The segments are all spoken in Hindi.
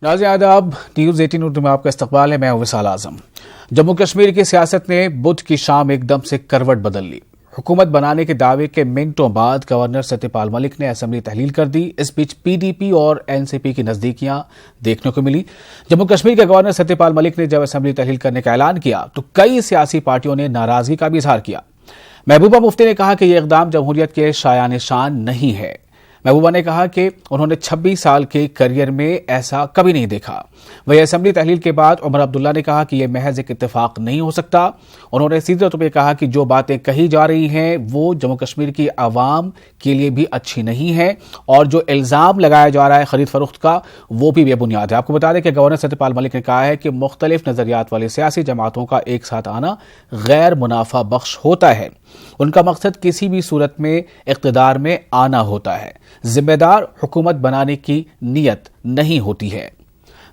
नाज़रीन आदाब, न्यूज़ 18 उर्दू में आपका इस्तकबाल है। मैं हूं विशाल आजम। जम्मू कश्मीर की सियासत ने बुध की शाम एकदम से करवट बदल ली। हुकूमत बनाने के दावे के मिनटों बाद गवर्नर सत्यपाल मलिक ने असेंबली तहलील कर दी। इस बीच पीडीपी और एनसीपी की नजदीकियां देखने को मिली। जम्मू कश्मीर के गवर्नर सत्यपाल मलिक ने जब असेंबली तहलील करने का ऐलान किया तो कई सियासी पार्टियों ने नाराजगी का भी इजहार किया। महबूबा मुफ्ती ने कहा कि यह इकदाम जमहूरियत के शायान शान नहीं है। महबूबा ने कहा कि उन्होंने 26 साल के करियर में ऐसा कभी नहीं देखा। वही असेंबली तहलील के बाद उमर अब्दुल्ला ने कहा कि यह महज एक इत्तेफाक नहीं हो सकता। उन्होंने सीधे तौर पर कहा कि जो बातें कही जा रही हैं वो जम्मू कश्मीर की आवाम के लिए भी अच्छी नहीं है और जो इल्जाम लगाया जा रहा है खरीद फरोख्त का वो भी बेबुनियाद है। आपको बता दें कि गवर्नर सत्यपाल मलिक ने कहा है कि मुख्तलिफ नजरियात वाली सियासी जमातों का एक साथ आना गैर मुनाफा बख्श होता है। उनका मकसद किसी भी सूरत में इक़्तिदार में आना होता है, जिम्मेदार हुकूमत बनाने की नीयत नहीं होती है।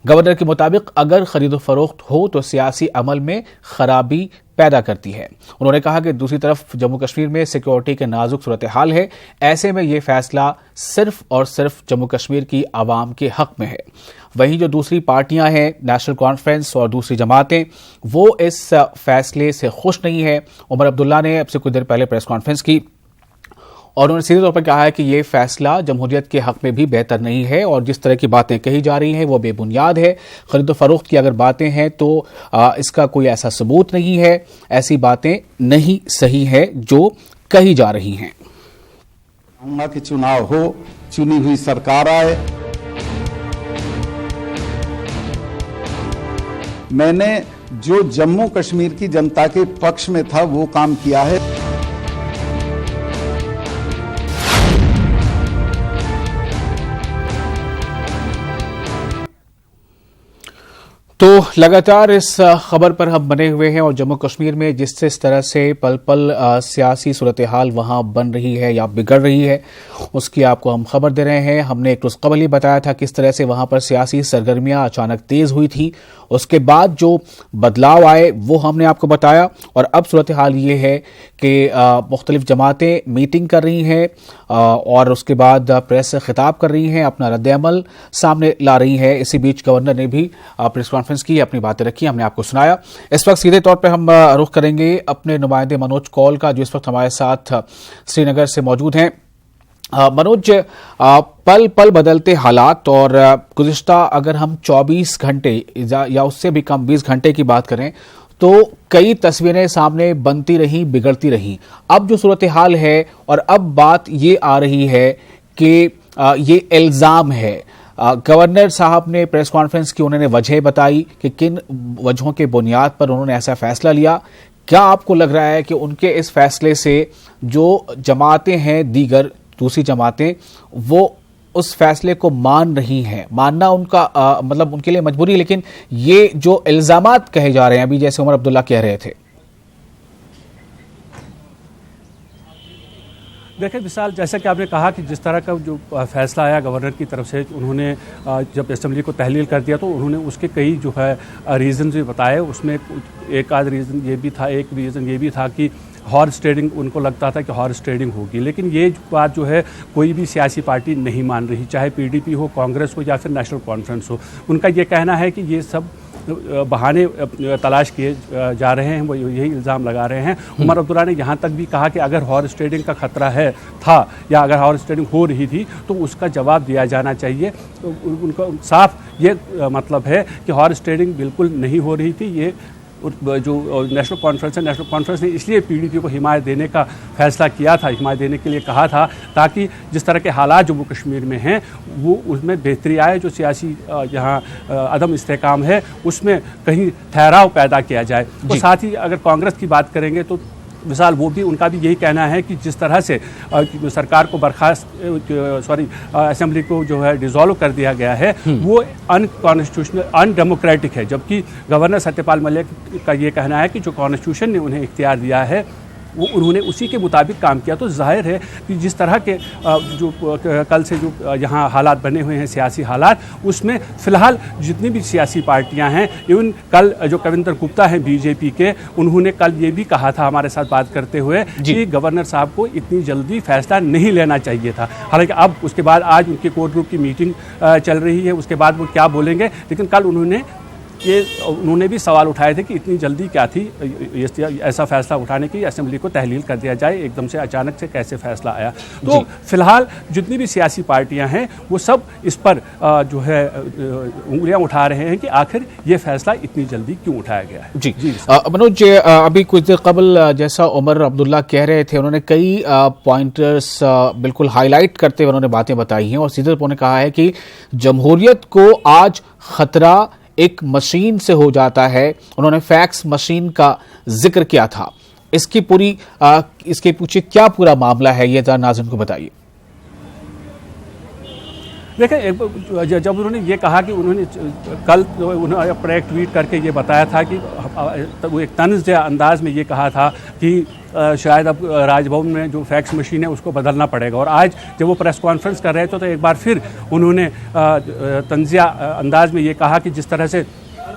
गवर्नर के मुताबिक अगर खरीदो फरोख्त हो तो सियासी अमल में खराबी पैदा करती है। उन्होंने कहा कि दूसरी तरफ जम्मू कश्मीर में सिक्योरिटी के नाजुक सूरत हाल है। ऐसे में यह फैसला सिर्फ और सिर्फ जम्मू कश्मीर की आवाम के हक में है। वहीं जो दूसरी पार्टियां हैं, नेशनल कॉन्फ्रेंस और दूसरी जमातें, वो इस फैसले से खुश नहीं है। उमर अब्दुल्ला ने अब से कुछ देर पहले प्रेस कॉन्फ्रेंस की और उन्होंने सीधे तौर पर कहा है कि यह फैसला जमहूरियत के हक में भी बेहतर नहीं है और जिस तरह की बातें कही जा रही हैं वो बेबुनियाद है। खरीदो फरोख्त की अगर बातें हैं तो इसका कोई ऐसा सबूत नहीं है। ऐसी बातें नहीं सही है जो कही जा रही हैं। कि चुनाव हो, चुनी हुई सरकार आए। मैंने जो जम्मू कश्मीर की जनता के पक्ष में था वो काम किया है। तो लगातार इस खबर पर हम बने हुए हैं और जम्मू कश्मीर में जिस तरह से पल पल सियासी सूरत हाल वहां बन रही है या बिगड़ रही है उसकी आपको हम खबर दे रहे हैं। हमने एक रोज कबल ही बताया था किस तरह से वहां पर सियासी सरगर्मियां अचानक तेज हुई थी। उसके बाद जो बदलाव आए वो हमने आपको बताया और अब सूरत हाल ये है कि मुख्तलिफ जमातें मीटिंग कर रही हैं और उसके बाद प्रेस से खिताब कर रही हैं, अपना रद्द-ए-अमल सामने ला रही है। इसी बीच गवर्नर ने भी प्रेस कॉन्फ्रेंस की, अपनी बातें रखी, हमने आपको सुनाया। इस वक्त सीधे तौर पर हम रुख करेंगे अपने नुमाइंदे मनोज कौल का जो इस वक्त हमारे साथ श्रीनगर से मौजूद हैं। मनोज, पल पल बदलते हालात और गुज़िश्ता अगर हम 24 घंटे या उससे भी कम 20 घंटे की बात करें तो कई तस्वीरें सामने बनती रहीं, बिगड़ती रहीं। अब जो सूरत हाल है और अब बात ये आ रही है कि ये इल्ज़ाम है। गवर्नर साहब ने प्रेस कॉन्फ्रेंस की, उन्होंने वजह बताई कि किन वजहों के बुनियाद पर उन्होंने ऐसा फैसला लिया। क्या आपको लग रहा है कि उनके इस फैसले से जो जमातें हैं, दीगर दूसरी जमातें, वो उस फैसले को मान रही हैं? मानना उनका मतलब उनके लिए मजबूरी, लेकिन ये जो इल्जामात कहे जा रहे हैं अभी जैसे उमर अब्दुल्ला कह रहे थे। देखिए विशाल, जैसा कि आपने कहा कि जिस तरह का जो फैसला आया गवर्नर की तरफ से, उन्होंने जब असेंबली को तहलील कर दिया तो उन्होंने उसके कई जो है रीज़न भी बताए। उसमें एक आध रीज़न ये भी था, एक रीज़न ये भी था कि हॉर्स ट्रेडिंग, उनको लगता था कि हॉर्स ट्रेडिंग होगी। लेकिन ये बात जो है कोई भी सियासी पार्टी नहीं मान रही, चाहे पीडीपी हो, कांग्रेस हो या फिर नेशनल कॉन्फ्रेंस हो। उनका ये कहना है कि ये सब बहाने तलाश किए जा रहे हैं, वो यही इल्ज़ाम लगा रहे हैं। उमर अब्दुल्ला ने यहाँ तक भी कहा कि अगर हॉर्स ट्रेडिंग का खतरा था या अगर हॉर्स ट्रेडिंग हो रही थी तो उसका जवाब दिया जाना चाहिए। तो उनका साफ ये मतलब है कि हॉर्स ट्रेडिंग बिल्कुल नहीं हो रही थी। ये जो नेशनल कॉन्फ्रेंस है, नेशनल कॉन्फ्रेंस ने इसलिए पीडीपी को हिमायत देने का फैसला किया था, हिमायत देने के लिए कहा था, ताकि जिस तरह के हालात जम्मू कश्मीर में हैं वो उसमें बेहतरी आए। जो सियासी यहाँ अदम इस्तेकाम है उसमें कहीं ठहराव पैदा किया जाए। तो साथ ही अगर कांग्रेस की बात करेंगे तो विशाल, वो भी उनका भी यही कहना है कि जिस तरह से सरकार को असेंबली को जो है डिसॉल्व कर दिया गया है वो अनकॉन्स्टिट्यूशनल, अनडेमोक्रेटिक है। जबकि गवर्नर सत्यपाल मलिक का ये कहना है कि जो कॉन्स्टिट्यूशन ने उन्हें इख्तियार दिया है उन्होंने उसी के मुताबिक काम किया। तो जाहिर है कि जिस तरह के जो कल से जो यहाँ हालात बने हुए हैं, सियासी हालात, उसमें फ़िलहाल जितनी भी सियासी पार्टियां हैं, इवन कल जो कविंदर गुप्ता हैं बीजेपी के, उन्होंने कल ये भी कहा था हमारे साथ बात करते हुए कि गवर्नर साहब को इतनी जल्दी फैसला नहीं लेना चाहिए था। हालांकि अब उसके बाद आज उनके कोर ग्रुप की मीटिंग चल रही है, उसके बाद वो क्या बोलेंगे, लेकिन कल उन्होंने भी सवाल उठाए थे कि इतनी जल्दी क्या थी ऐसा फैसला उठाने की, असेंबली को तहलील कर दिया जाए, एकदम से अचानक से कैसे फैसला आया। तो फिलहाल जितनी भी सियासी पार्टियां हैं वो सब इस पर जो है उंगलियां उठा रहे हैं कि आखिर ये फैसला इतनी जल्दी क्यों उठाया गया है। जी मनोज, अभी कुछ देर कबल जैसा उमर अब्दुल्ला कह रहे थे, उन्होंने कई पॉइंटर्स बिल्कुल हाईलाइट करते हुए उन्होंने बातें बताई हैं और सीधे उन्होंने कहा है कि जमहूरियत को आज खतरा एक मशीन से हो जाता है। उन्होंने फैक्स मशीन का जिक्र किया था। इसके पीछे क्या पूरा मामला है, ये जरा नाज़रीन को बताइए। देखिए, जब उन्होंने ये कहा कि उन्होंने कल उन्होंने अपना एक ट्वीट करके ये बताया था कि वो एक तंज़ अंदाज में ये कहा था कि शायद अब राजभवन में जो फैक्स मशीन है उसको बदलना पड़ेगा। और आज जब वो प्रेस कॉन्फ्रेंस कर रहे थे तो एक बार फिर उन्होंने तंज़िया अंदाज में ये कहा कि जिस तरह से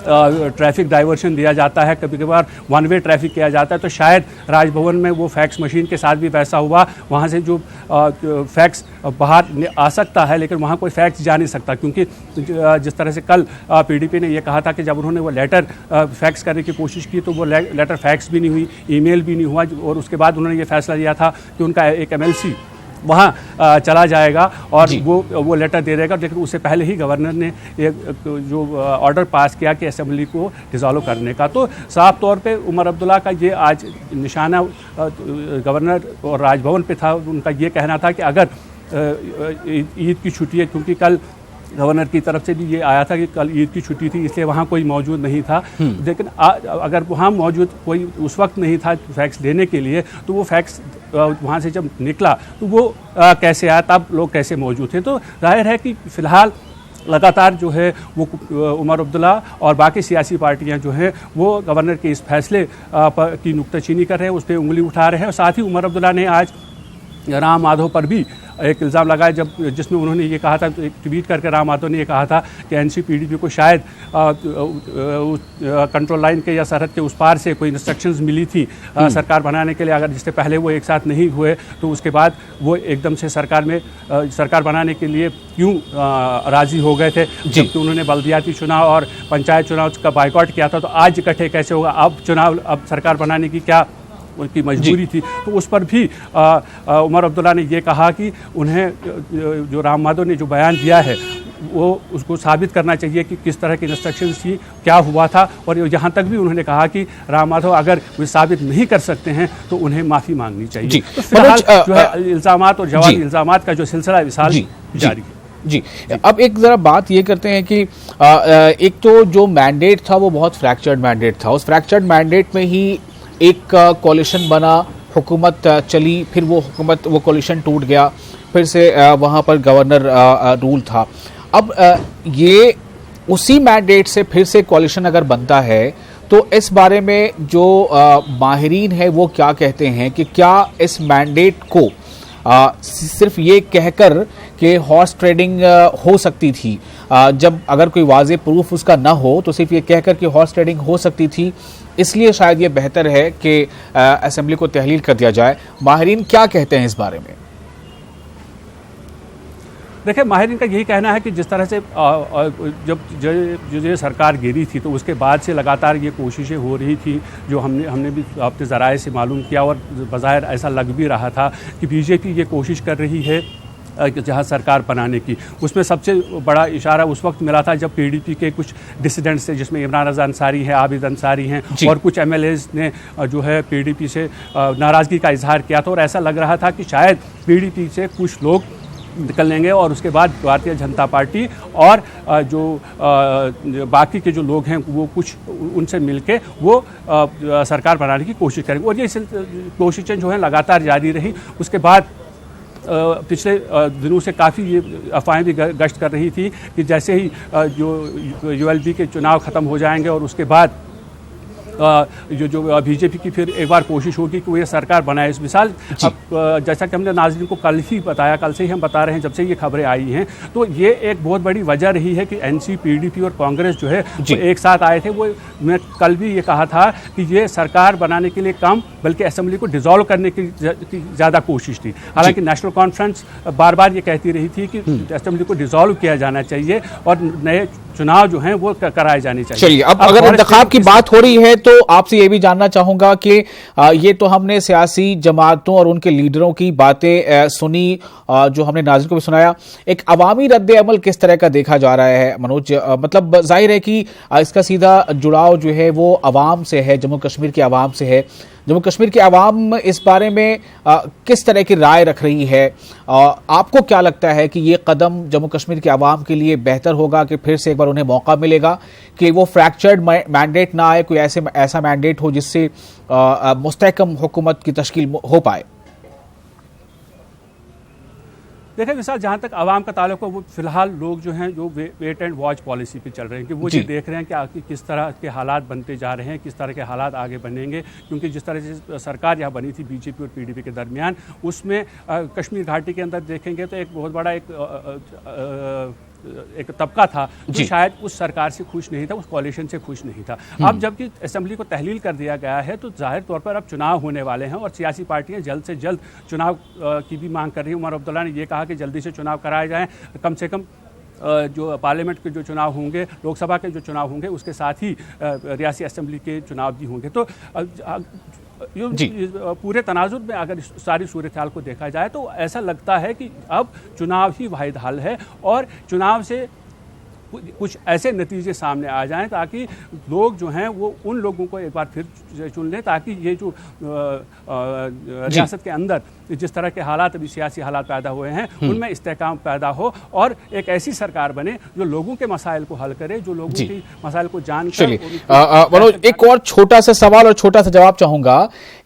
ट्रैफिक डाइवर्शन दिया जाता है, कभी कभार वन वे ट्रैफिक किया जाता है, तो शायद राजभवन में वो फैक्स मशीन के साथ भी वैसा हुआ। वहाँ से जो फैक्स बाहर आ सकता है लेकिन वहाँ कोई फैक्स जा नहीं सकता, क्योंकि जिस तरह से कल पीडीपी ने ये कहा था कि जब उन्होंने वो लेटर फैक्स करने की कोशिश की तो वो लेटर फैक्स भी नहीं हुई, ईमेल भी नहीं हुआ, और उसके बाद उन्होंने ये फैसला लिया था कि उनका एक एमएलसी वहाँ चला जाएगा और वो लेटर दे देगा। लेकिन उससे पहले ही गवर्नर ने एक जो ऑर्डर पास किया कि असेंबली को डिसॉल्व करने का। तो साफ तौर पे उमर अब्दुल्ला का ये आज निशाना गवर्नर और राजभवन पे था। उनका ये कहना था कि अगर ईद की छुट्टी है, क्योंकि कल गवर्नर की तरफ से भी ये आया था कि कल ईद की छुट्टी थी इसलिए वहाँ कोई मौजूद नहीं था, लेकिन अगर वहाँ मौजूद कोई उस वक्त नहीं था फैक्स देने के लिए, तो वो फैक्स वहाँ से जब निकला तो वो कैसे आया, तब लोग कैसे मौजूद थे। तो जाहिर है कि फ़िलहाल लगातार जो है वो उमर अब्दुल्ला और बाकी सियासी पार्टियां जो हैं वो गवर्नर के इस फैसले की नुक्ताचीनी कर रहे हैं, उस पर उंगली उठा रहे हैं। और साथ ही उमर अब्दुल्ला ने आज राम माधव पर भी एक इल्ज़ाम लगाया, जिसमें उन्होंने ये कहा था, एक ट्वीट करके राम माधव ने ये कहा था कि एनसीपीडीपी को शायद कंट्रोल लाइन के या सरहद के उस पार से कोई इंस्ट्रक्शंस मिली थी सरकार बनाने के लिए, अगर जिससे पहले वो एक साथ नहीं हुए तो उसके बाद वो एकदम से सरकार बनाने के लिए क्यों राज़ी हो गए थे, जबकि उन्होंने बल्दियाती चुनाव और पंचायत चुनाव का बाइकआउट किया था। तो आज इकट्ठे कैसे होगा, अब सरकार बनाने की क्या उनकी मजबूरी थी। तो उस पर भी उमर अब्दुल्ला ने ये कहा कि उन्हें जो राम माधव ने जो बयान दिया है वो उसको साबित करना चाहिए कि किस तरह की इंस्ट्रक्शंस थी, क्या हुआ था। और यहाँ तक भी उन्होंने कहा कि राम माधव अगर वे साबित नहीं कर सकते हैं तो उन्हें माफ़ी मांगनी चाहिए। तो फिलहाल जो है इल्ज़ामात और जवाबी इल्ज़ामात का जो सिलसिला विशाल जारी है। जी, अब एक ज़रा बात ये करते हैं कि एक तो जो मैंडेट था वो बहुत फ्रैक्चर्ड मैंडेट था। उस फ्रैक्चर्ड मैंडेट में ही एक कोalition बना, हुकूमत चली, फिर वो कोalition टूट गया, फिर से वहाँ पर गवर्नर रूल था। अब ये उसी मैंडेट से फिर से कोalition अगर बनता है तो इस बारे में जो माहिरीन है वो क्या कहते हैं कि क्या इस मैंडेट को सिर्फ ये कहकर कि हॉर्स ट्रेडिंग हो सकती थी, जब अगर कोई वाज़े प्रूफ उसका ना हो तो सिर्फ ये कहकर कि हॉर्स ट्रेडिंग हो सकती थी, इसलिए शायद ये बेहतर है कि असेंबली को तहलील कर दिया जाए। माहिरीन क्या कहते हैं इस बारे में? देखिए, माहिरीन का यही कहना है कि जिस तरह से जब ये सरकार गिरी थी तो उसके बाद से लगातार ये कोशिशें हो रही थी, जो हमने भी अपने ज़राए से मालूम किया और बज़ाहिर ऐसा लग भी रहा था कि बीजेपी ये कोशिश कर रही है जहाँ सरकार बनाने की। उसमें सबसे बड़ा इशारा उस वक्त मिला था जब पीडीपी के कुछ डिसिडेंट्स थे, जिसमें इमरान रज़ा अंसारी हैं, आबिद अंसारी हैं और कुछ एमएलएज ने जो है पीडीपी से नाराज़गी का इजहार किया था। और ऐसा लग रहा था कि शायद पीडीपी से कुछ लोग निकल लेंगे और उसके बाद भारतीय जनता पार्टी और जो बाकी के जो लोग हैं वो कुछ उनसे मिलके वो सरकार बनाने की कोशिश करेंगे। और ये कोशिशें जो हैं लगातार जारी रही। उसके बाद पिछले दिनों से काफ़ी ये अफवाहें भी गश्त कर रही थी कि जैसे ही जो यूएलबी के चुनाव ख़त्म हो जाएंगे और उसके बाद जो बीजेपी की फिर एक बार कोशिश होगी कि वो ये सरकार बनाए। इस मिसाल अब जैसा कि हमने नाज़रीन को कल ही बताया, कल से ही हम बता रहे हैं जब से ये खबरें आई हैं, तो ये एक बहुत बड़ी वजह रही है कि एनसी, पीडीपी और कांग्रेस जो है वो एक साथ आए थे। वो मैं कल भी ये कहा था कि ये सरकार बनाने के लिए कम बल्कि असेंबली को डिसॉल्व करने की ज़्यादा कोशिश थी। हालांकि नेशनल कॉन्फ्रेंस बार बार ये कहती रही थी कि असेंबली को डिसॉल्व किया जाना चाहिए और नए चुनाव जो हैं वो कराए जाने चाहिए। चलिए, अब अगर इंतखाब की बात हो रही है तो आपसे ये भी जानना चाहूंगा कि ये तो हमने सियासी जमातों और उनके लीडरों की बातें सुनी, जो हमने नाज़रीन को भी सुनाया। एक अवामी रद्द अमल किस तरह का देखा जा रहा है मनोज? मतलब जाहिर है कि इसका सीधा जुड़ाव जो है वो अवाम से है, जम्मू कश्मीर के अवाम से है। जम्मू कश्मीर की आवाम इस बारे में किस तरह की राय रख रही है? आपको क्या लगता है कि ये कदम जम्मू कश्मीर की आवाम के लिए बेहतर होगा कि फिर से एक बार उन्हें मौका मिलेगा कि वो फ्रैक्चर्ड मैंडेट ना आए, कोई ऐसा मैंडेट हो जिससे मुस्तहकम हुकूमत की तश्कील हो पाए? देखिए विशाल, जहाँ तक आवाम का ताल्लुक है वो फिलहाल लोग जो हैं जो वेट एंड वॉच पॉलिसी पे चल रहे हैं कि वो ये देख रहे हैं कि आगे किस तरह के हालात बनते जा रहे हैं, किस तरह के हालात आगे बनेंगे। क्योंकि जिस तरह से सरकार यहाँ बनी थी बीजेपी और पीडीपी के दरमियान, उसमें कश्मीर घाटी के अंदर देखेंगे तो एक बहुत बड़ा एक तबका था जो शायद उस सरकार से खुश नहीं था, उस कॉलिशन से खुश नहीं था। अब जबकि असेंबली को तहलील कर दिया गया है तो जाहिर तौर पर अब चुनाव होने वाले हैं और सियासी पार्टियां जल्द से जल्द चुनाव की भी मांग कर रही हैं। उमर अब्दुल्ला ने यह कहा कि जल्दी से चुनाव कराए जाएं, कम से कम जो पार्लियामेंट के जो चुनाव होंगे, लोकसभा के जो चुनाव होंगे, उसके साथ ही रियासी असेंबली के चुनाव भी होंगे। तो पूरे तनाजुर में अगर सारी सूरत हाल को देखा जाए तो ऐसा लगता है कि अब चुनाव ही वाहिद हल है और चुनाव से कुछ ऐसे नतीजे सामने आ जाएं ताकि लोग जो हैं वो उन लोगों को एक बार फिर चुन लें, ताकि ये जो रियासत के अंदर जिस तरह के हालात अभी सियासी हालात पैदा हुए हैं उनमें इस्तेहकाम पैदा हो और एक ऐसी सरकार बने जो लोगों के मसाइल को हल करे, जो लोगों की मसाइल को जानकर। मनोज, एक और छोटा सा सवाल और छोटा सा जवाब चाहूंगा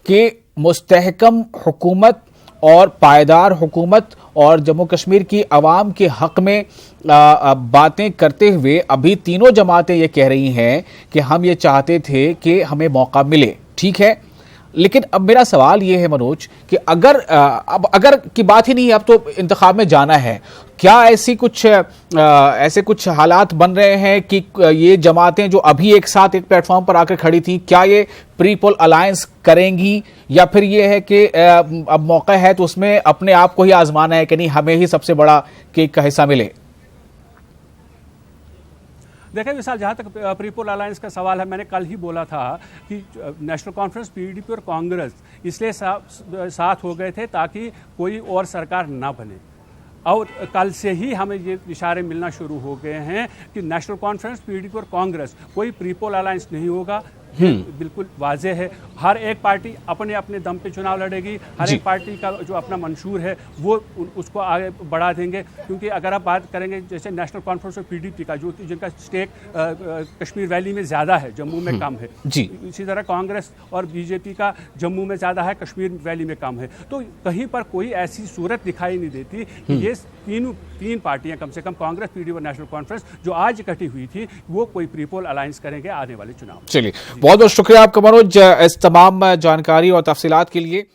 कि मुस्तहकम हुकूमत और पायदार हुकूमत और जम्मू कश्मीर की आवाम के हक में बातें करते हुए अभी तीनों जमातें ये कह रही हैं कि हम ये चाहते थे कि हमें मौका मिले, ठीक है। लेकिन अब मेरा सवाल ये है मनोज कि अगर की बात ही नहीं है, अब तो इंतखाब में जाना है, क्या ऐसे कुछ हालात बन रहे हैं कि ये जमातें जो अभी एक साथ एक प्लेटफॉर्म पर आकर खड़ी थी, क्या ये प्री पोल अलायंस करेंगी या फिर ये है कि अब मौका है तो उसमें अपने आप को ही आजमाना है कि नहीं हमें ही सबसे बड़ा केक का हिस्सा मिले? देखिए विशाल, जहाँ तक प्री पोल अलायंस का सवाल है, मैंने कल ही बोला था कि नेशनल कॉन्फ्रेंस, पीडीपी और कांग्रेस इसलिए साथ हो गए थे ताकि कोई और सरकार ना बने। और कल से ही हमें ये इशारे मिलना शुरू हो गए हैं कि नेशनल कॉन्फ्रेंस, पीडीपी और कांग्रेस कोई प्री पोल अलायंस नहीं होगा। बिल्कुल वाज़ेह है, हर एक पार्टी अपने अपने दम पे चुनाव लड़ेगी, हर एक पार्टी का जो अपना मंशूर है वो उसको आगे बढ़ा देंगे। क्योंकि अगर आप बात करेंगे जैसे नेशनल कॉन्फ्रेंस और पीडीपी का जो जिनका स्टेक कश्मीर वैली में ज़्यादा है, जम्मू में कम है, इसी तरह कांग्रेस और बीजेपी का जम्मू में ज़्यादा है, कश्मीर वैली में कम है। तो कहीं पर कोई ऐसी सूरत दिखाई नहीं देती कि ये तीन पार्टियां, कम से कम कांग्रेस, पीडीपी और नेशनल कॉन्फ्रेंस जो आज इकट्ठी हुई थी, वो कोई प्री पोल अलायंस करेंगे आने वाले चुनाव। चलिए, बहुत बहुत शुक्रिया आपका मनोज इस तमाम जानकारी और तफसीलात के लिए।